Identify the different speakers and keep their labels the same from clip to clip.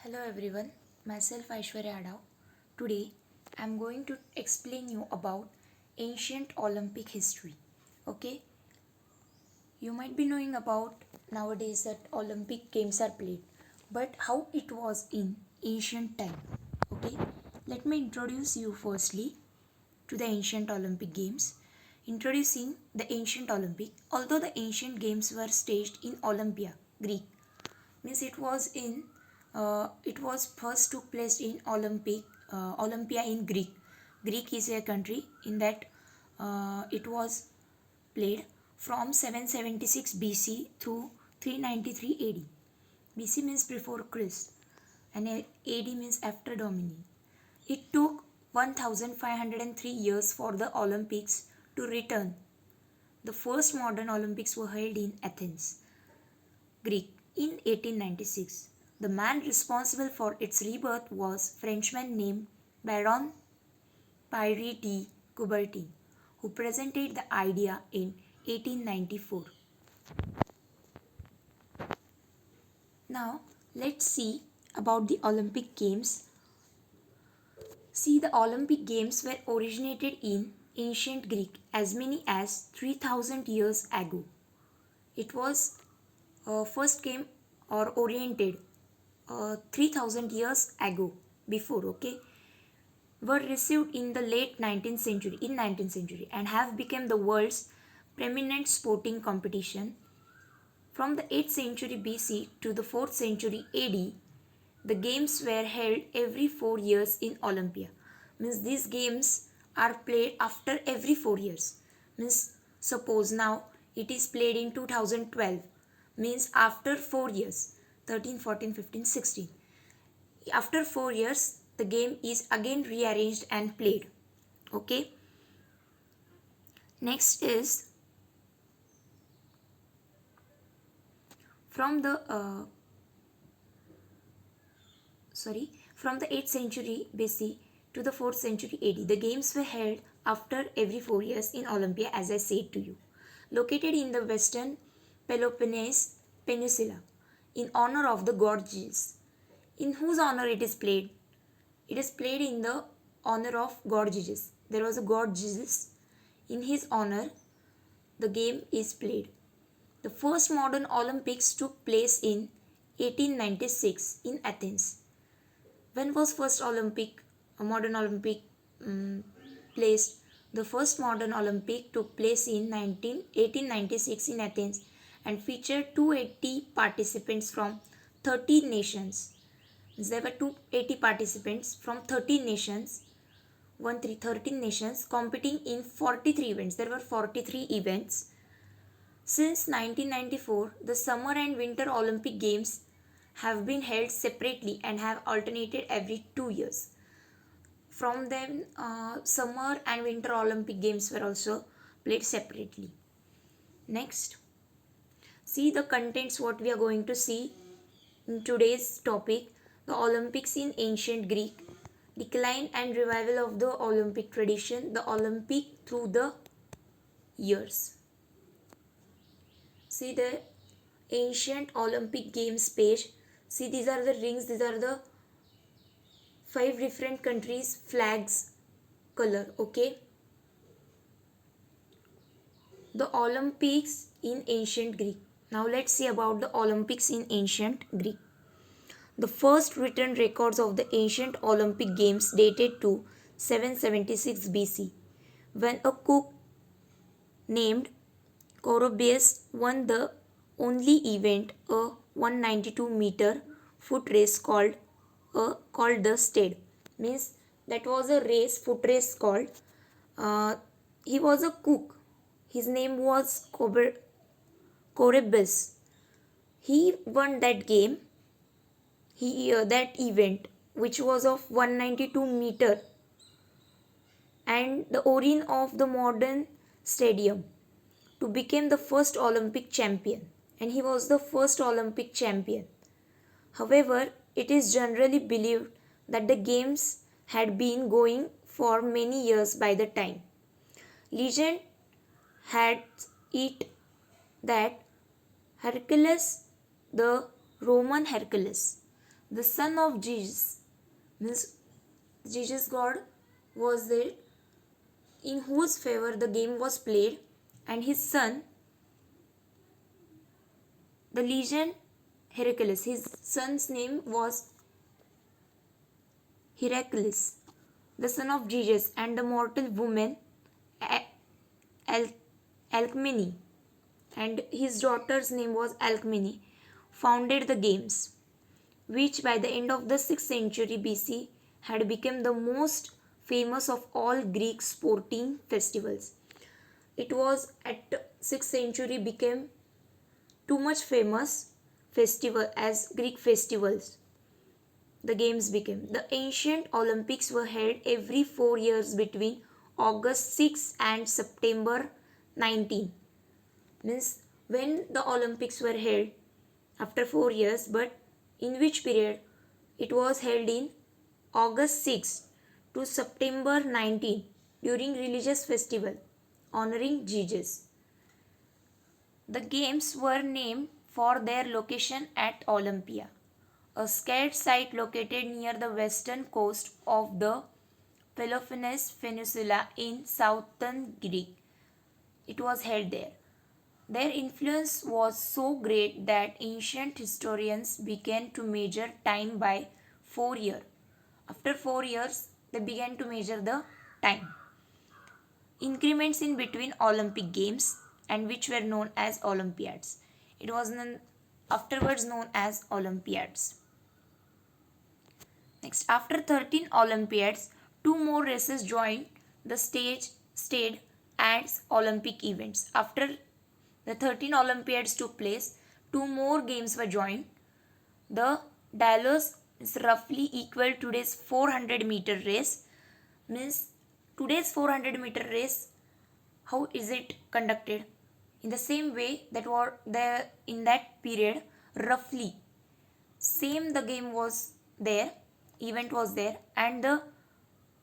Speaker 1: Hello everyone, myself Aishwarya Adav. Today I am going to explain you about ancient Olympic history. Okay, you might be knowing about nowadays that Olympic games are played, but how it was in ancient time. Okay, let me introduce you firstly to the ancient Olympic games. Introducing the ancient Olympic, although the ancient games were staged in Olympia, Greek, means it was first took place in Olympia in Greek is a country in that it was played from 776 BC to 393 AD. BC means before Christ and AD means after Domini. It took 1503 years for the Olympics to return. The first modern Olympics were held in Athens, Greek, in 1896. The man responsible for its rebirth was a Frenchman named Baron Paradis, who presented the idea in 1894. Now, let's see about the Olympic Games. See, the Olympic Games were originated in ancient Greek as many as 3000 years ago. It was first came or oriented 3000 years ago before, okay, were received in the late 19th century and have become the world's preeminent sporting competition. From the 8th century BC to the 4th century AD, the games were held every 4 years in Olympia. Means these games are played after every 4 years. Means suppose now it is played in 2012. Means after 4 years, 13, 14, 15, 16. After 4 years, the game is again rearranged and played. Okay. Next is from the from the 8th century BC to the 4th century AD. The games were held after every 4 years in Olympia, as I said to you, located in the western Peloponnese Peninsula, in honor of the god Zeus. In whose honor it is played? It is played in the honor of god Zeus. There was a god Zeus. In his honor, the game is played. The first modern Olympics took place in 1896 in Athens. When was first modern Olympic placed? The first modern Olympic took place in 1896 in Athens and featured 280 participants from 13 nations. There were 280 participants from 13 nations, 13 nations competing in 43 events. There were 43 events. Since 1994, the Summer and Winter Olympic Games have been held separately and have alternated every 2 years. From them, Summer and Winter Olympic Games were also played separately. Next, see the contents what we are going to see in today's topic. The Olympics in ancient Greek, decline and revival of the Olympic tradition, the Olympic through the years. See the ancient Olympic Games page. See, these are the rings, these are the 5 different countries' flags color, okay. The Olympics in ancient Greek. Now let's see about the Olympics in ancient Greek. The first written records of the ancient Olympic Games dated to 776 BC, when a cook named Corobus won the only event, a 192-meter foot race called the Stead. Means that was a foot race called. He was a cook. His name was Corobus. He won that game. That event, which was of 192 meter, and the origin of the modern stadium, to become the first Olympic champion, and he was the first Olympic champion. However, it is generally believed that the games had been going for many years by the time. Legend had it that Hercules, the Roman Hercules, The son of Jesus, means Jesus God was there, in whose favor the game was played, and his son, the legion Heracles. His son's name was Heracles, the son of Jesus, and the mortal woman Al- Alcmene, and his daughter's name was Alcmene, founded the games, which by the end of the 6th century BC had become the most famous of all Greek sporting festivals. It was at 6th century became too much famous festival as Greek festivals. The games became. The ancient Olympics were held every 4 years between August 6 and September 19. Means when the Olympics were held after 4 years, but in which period? It was held in August 6 to September 19 during religious festival honoring Jesus. The games were named for their location at Olympia, a sacred site located near the western coast of the Peloponnese Peninsula in southern Greece. It was held there. Their influence was so great that ancient historians began to measure time by 4 years. After 4 years, they began to measure the time. Increments in between Olympic Games, and which were known as Olympiads. It was afterwards known as Olympiads. Next, after 13 Olympiads, 2 more races joined the stayed as Olympic events. After the 13 Olympiads took place, 2 more games were joined. The Dalos is roughly equal to today's 400-meter race. Means today's 400-meter race, how is it conducted? In the same way that were there in that period, roughly same the game was there, event was there, and the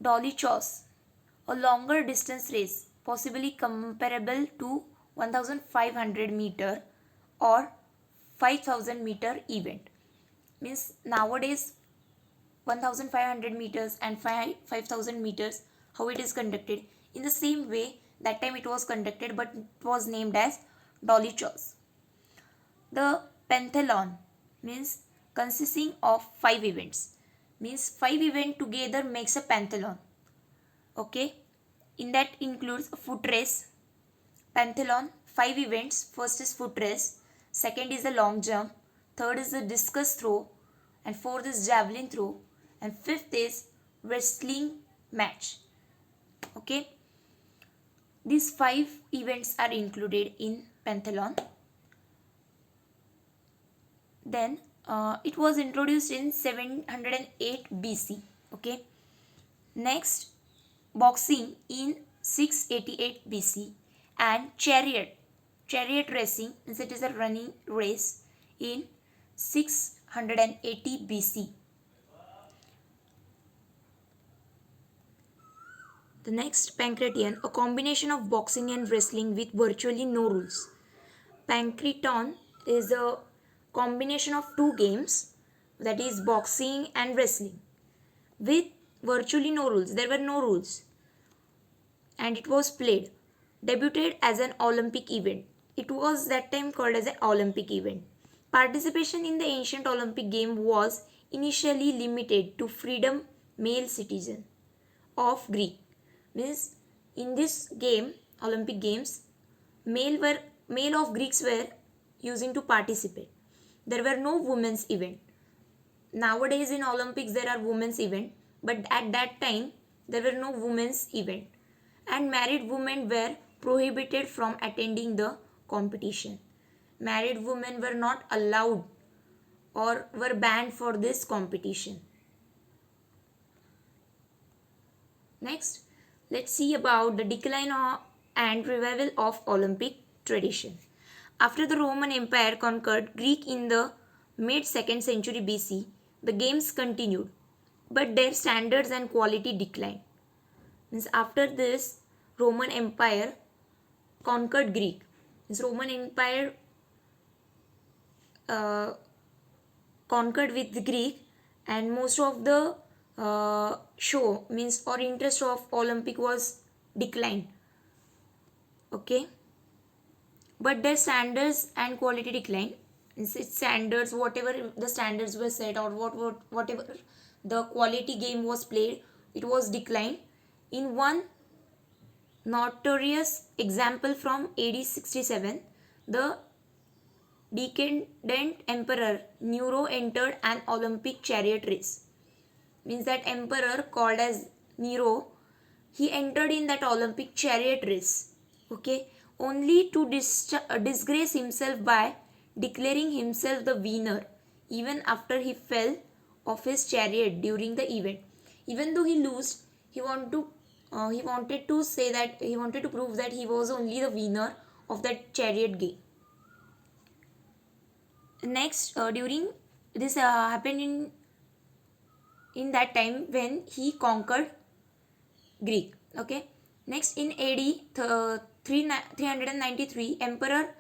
Speaker 1: Dolichos, a longer distance race, possibly comparable to 1500 meter or 5000 meter event. Means nowadays 1500 meters and 5000 meters, how it is conducted. In the same way that time it was conducted, but it was named as Dolichos. The Pentathlon means consisting of 5 events. Means 5 events together makes a pentathlon. Okay. In that includes a foot race. Pentathlon, 5 events. First is foot race. Second is the long jump. Third is the discus throw. And fourth is javelin throw. And fifth is wrestling match. Okay. These 5 events are included in pentathlon. Then it was introduced in 708 BC. Okay. Next, boxing in 688 BC, and chariot racing, means it is a running race, in 680 BC. The next, Pancreaton, a combination of boxing and wrestling with virtually no rules. Pancreaton is a combination of 2 games, that is boxing and wrestling, with virtually no rules. There were no rules, and it was played. Debuted as an Olympic event. It was that time called as an Olympic event. Participation in the ancient Olympic game was initially limited to freedom male citizen of Greek. Means in this game, Olympic games, male of Greeks were using to participate. There were no women's event. Nowadays in Olympics there are women's event, but at that time there were no women's event, and married women were prohibited from attending the competition. Married women were not allowed or were banned for this competition. Next, let's see about the decline and revival of Olympic tradition. After the Roman Empire conquered Greece in the mid-2nd century BC, the games continued, but their standards and quality declined. Means after this, Roman Empire conquered Greece. Means Roman Empire conquered with Greek, and most of the show means or interest of Olympic was declined. Okay, but their standards and quality declined. Means its standards, whatever the standards were set, or whatever the quality game was played, it was declined. In one notorious example from AD 67, the decadent emperor Nero entered an Olympic chariot race. Means that emperor called as Nero, he entered in that Olympic chariot race. Okay, only to disgrace himself by declaring himself the winner even after he fell off his chariot during the event. Even though he lost, he wanted to say that he wanted to prove that he was only the winner of that chariot game. Next, during this happened in that time when he conquered Greek. Okay. Next, in AD 393, Emperor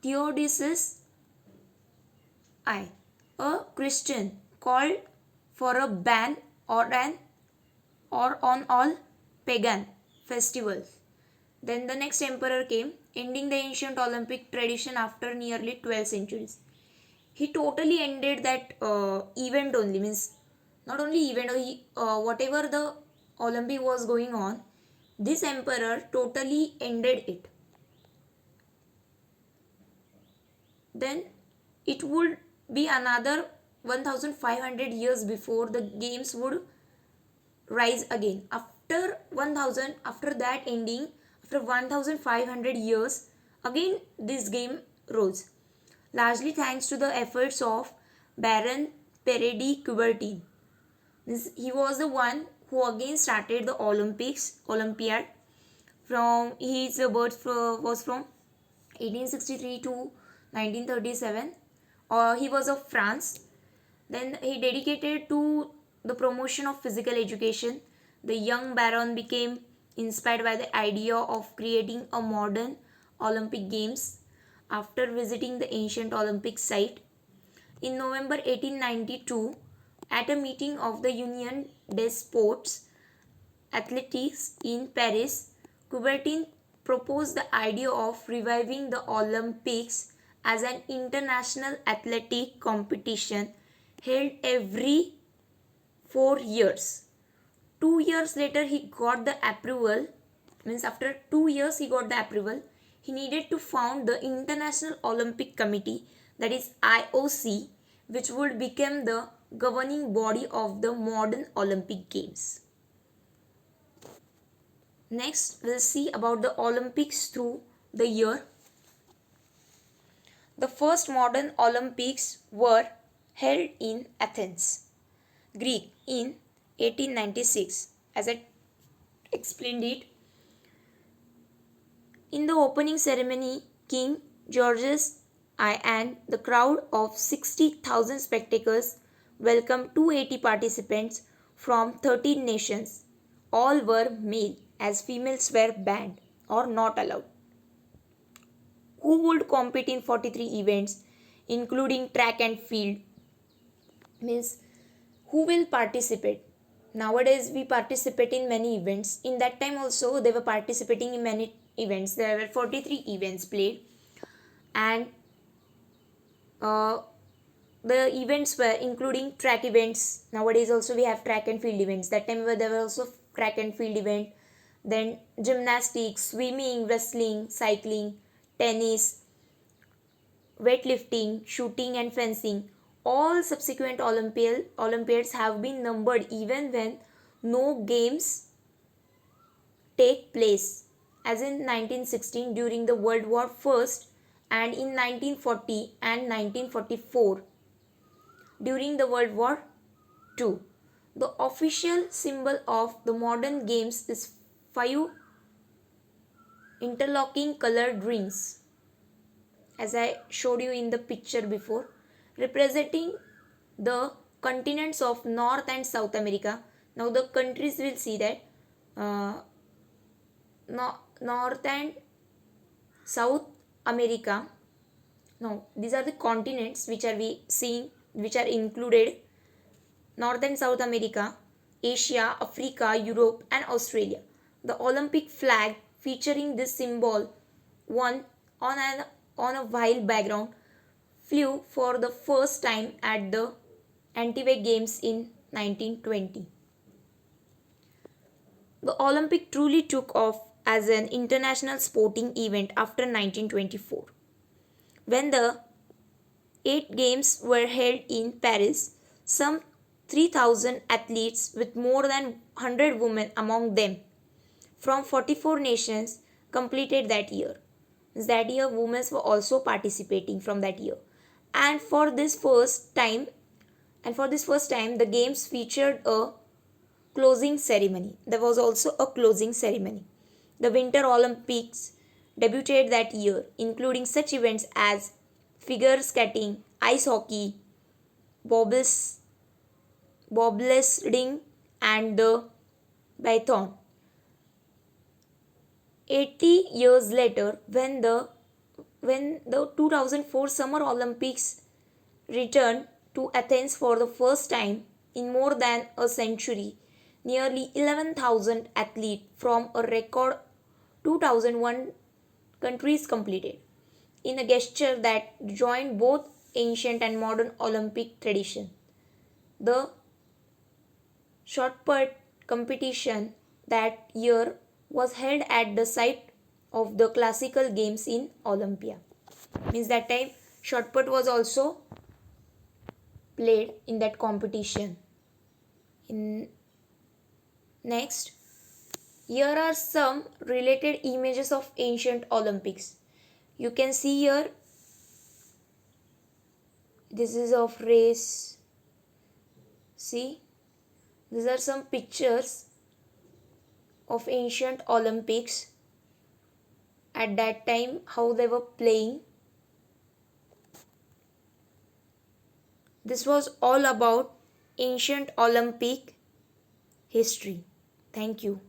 Speaker 1: Theodosius I, a Christian, called for a ban or on all pagan festivals. Then the next emperor came, ending the ancient Olympic tradition after nearly 12 centuries. He totally ended that event only, means not only event, whatever the Olympic was going on, this emperor totally ended it. Then it would be another 1500 years before the games would rise again. After that ending, after 1500 years, again this game rose, largely thanks to the efforts of Baron Paradis. He was the one who again started the Olympiad. From his birth was from 1863 to 1937. He was of France. Then he dedicated to the promotion of physical education. The young baron became inspired by the idea of creating a modern Olympic Games after visiting the ancient Olympic site. In November 1892, at a meeting of the Union des Sports Athletics in Paris, Coubertin proposed the idea of reviving the Olympics as an international athletic competition held every 4 years. 2 years later, he got the approval. Means after 2 years, he got the approval. He needed to found the International Olympic Committee, that is IOC, which would become the governing body of the modern Olympic Games. Next, we'll see about the Olympics through the year. The first modern Olympics were held in Athens, Greek in 1896. As I explained it, in the opening ceremony, King George's I and the crowd of 60,000 spectators welcomed 280 participants from 13 nations. All were male, as females were banned or not allowed. Who would compete in 43 events, including track and field? Means who will participate? Nowadays we participate in many events. In that time also they were participating in many events. There were 43 events played, and the events were including track events. Nowadays also we have track and field events. That time there were also track and field event. Then gymnastics, swimming, wrestling, cycling, tennis, weightlifting, shooting and fencing. All subsequent Olympiads have been numbered even when no games take place, as in 1916 during the World War I, and in 1940 and 1944 during the World War II. The official symbol of the modern games is 5 interlocking colored rings, as I showed you in the picture before, representing the continents of North and South America. Now the countries will see that North and South America. Now these are the continents which are we seeing, which are included. North and South America, Asia, Africa, Europe, and Australia. The Olympic flag featuring this symbol one on on a wild background flew for the first time at the Antwerp Games in 1920. The Olympic truly took off as an international sporting event after 1924. When the 8 games were held in Paris, some 3,000 athletes with more than 100 women among them from 44 nations completed that year. That year women were also participating from that year. And for this first time the games featured a closing ceremony. There was also a closing ceremony. The Winter Olympics debuted that year, including such events as figure skating, ice hockey, bobsledding, and the biathlon. 80 years later, when the 2004 Summer Olympics returned to Athens for the first time in more than a century, nearly 11,000 athletes from a record 2001 countries completed, in a gesture that joined both ancient and modern Olympic tradition. The shot put competition that year was held at the site of the classical games in Olympia. Means that time shot put was also played in that competition. In next, here are some related images of ancient Olympics. You can see here, this is of race. See, these are some pictures of ancient Olympics at that time, how they were playing. This was all about ancient Olympic history. Thank you.